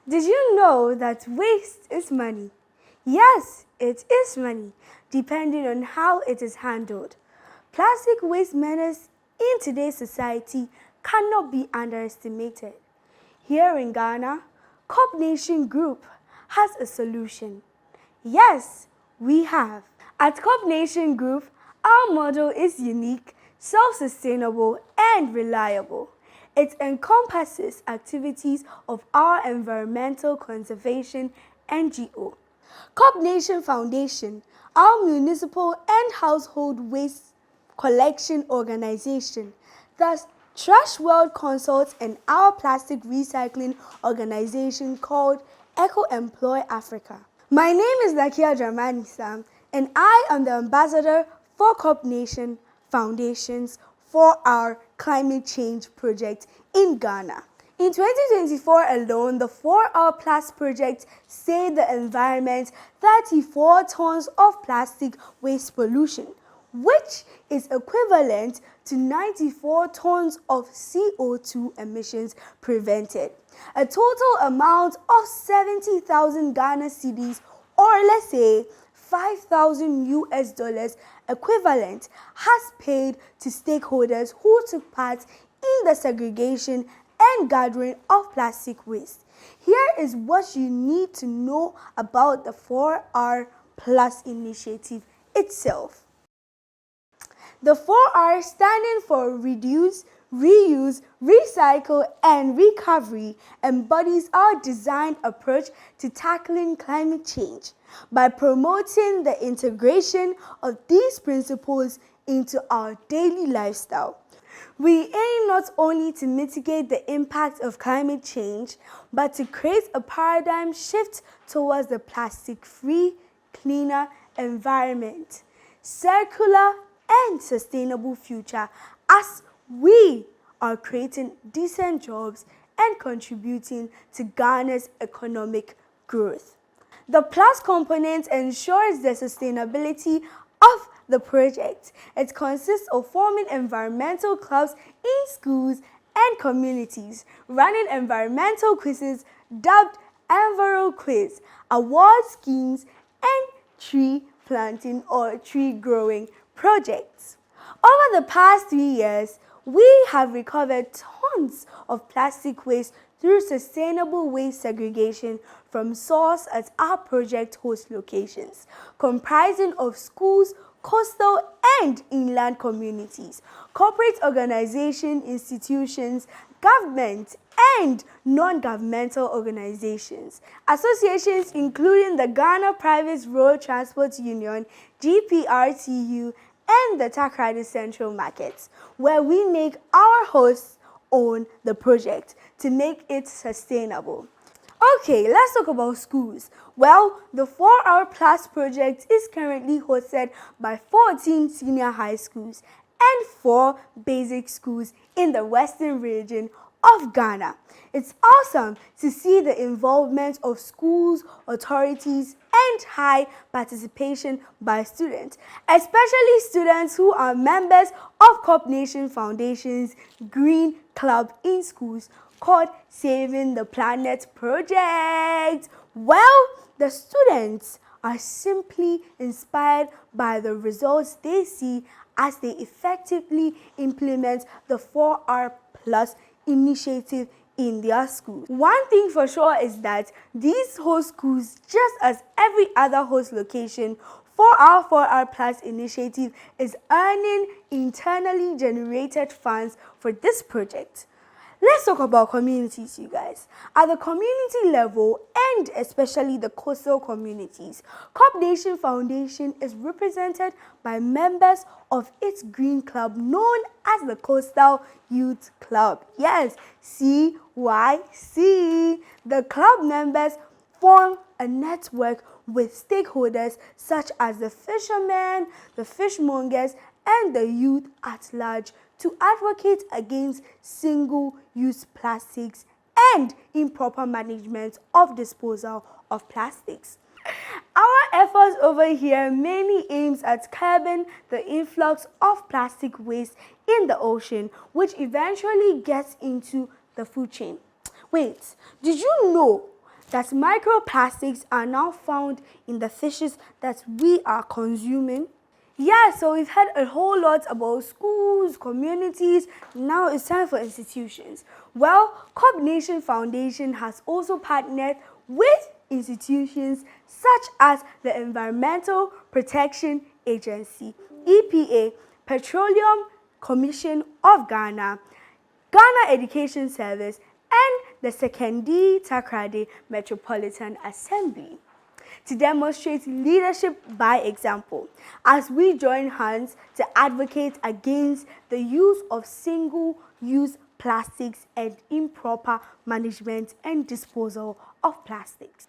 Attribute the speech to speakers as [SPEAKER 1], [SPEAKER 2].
[SPEAKER 1] Did you know that waste is money? Yes, it is money, depending on how it is handled. Plastic waste menace in today's society cannot be underestimated. Here in Ghana, Corpnation Group has a solution. Yes, we have. At Corpnation Group, our model is unique, self-sustainable, and reliable. It encompasses activities of our environmental conservation NGO. Corpnation Foundation, our municipal and household waste collection organization. Thus, Trash World consults and our plastic recycling organization called Eco Employ Africa. My name is Naakeyat Dramani Sam, and I am the ambassador for Corpnation Foundations for our climate change project in Ghana. In 2024 alone, the 4-Hour Plus project saved the environment 34 tons of plastic waste pollution, which is equivalent to 94 tons of CO2 emissions prevented. A total amount of 70,000 Ghana cedis, or let's say $5,000 equivalent, has paid to stakeholders who took part in the segregation and gathering of plastic waste. Here is what you need to know about the 4R Plus initiative itself. The 4R, standing for Reduce, Reuse, Recycle, and Recovery, embodies our designed approach to tackling climate change by promoting the integration of these principles into our daily lifestyle. We aim not only to mitigate the impact of climate change, but to create a paradigm shift towards the plastic-free, cleaner environment, circular and sustainable future, as we are creating decent jobs and contributing to Ghana's economic growth. The Plus component ensures the sustainability of the project. It consists of forming environmental clubs in schools and communities, running environmental quizzes dubbed Enviro Quiz, award schemes, and tree planting or tree growing projects. Over the past 3 years, we have recovered tons of plastic waste through sustainable waste segregation from source at our project host locations, comprising of schools, coastal and inland communities, corporate organization, institutions, government and non-governmental organizations, associations including the Ghana Private Road Transport Union, GPRTU, and the Takrady Central Markets, where we make our hosts own the project to make it sustainable. Okay, let's talk about schools. Well, the 4-Hour Plus project is currently hosted by 14 senior high schools and 4 basic schools in the western region of Ghana. It's awesome to see the involvement of schools, authorities, and high participation by students, especially students who are members of Corpnation Foundation's Green Club in schools called Saving the Planet Project. Well, the students are simply inspired by the results they see as they effectively implement the 4R Plus initiative in their schools. One thing for sure is that these host schools, just as every other host location for our 4R Plus initiative, is earning internally generated funds for this project. Let's talk about communities, you guys. At the community level, and especially the coastal communities, Corpnation Foundation is represented by members of its Green Club known as the Coastal Youth Club. Yes, CYC. The club members form a network with stakeholders such as the fishermen, the fishmongers, and the youth at large to advocate against single-use plastics and improper management of disposal of plastics. Our efforts over here mainly aims at curbing the influx of plastic waste in the ocean, which eventually gets into the food chain. Wait, did you know that microplastics are now found in the fishes that we are consuming. Yeah, so we've heard a whole lot about schools, communities. Now it's time for institutions. Well, Corpnation Foundation has also partnered with institutions such as the Environmental Protection Agency, EPA, Petroleum Commission of Ghana, Ghana Education Service, and the Sekendi Takrade Metropolitan Assembly to demonstrate leadership by example as we join hands to advocate against the use of single-use plastics and improper management and disposal of plastics.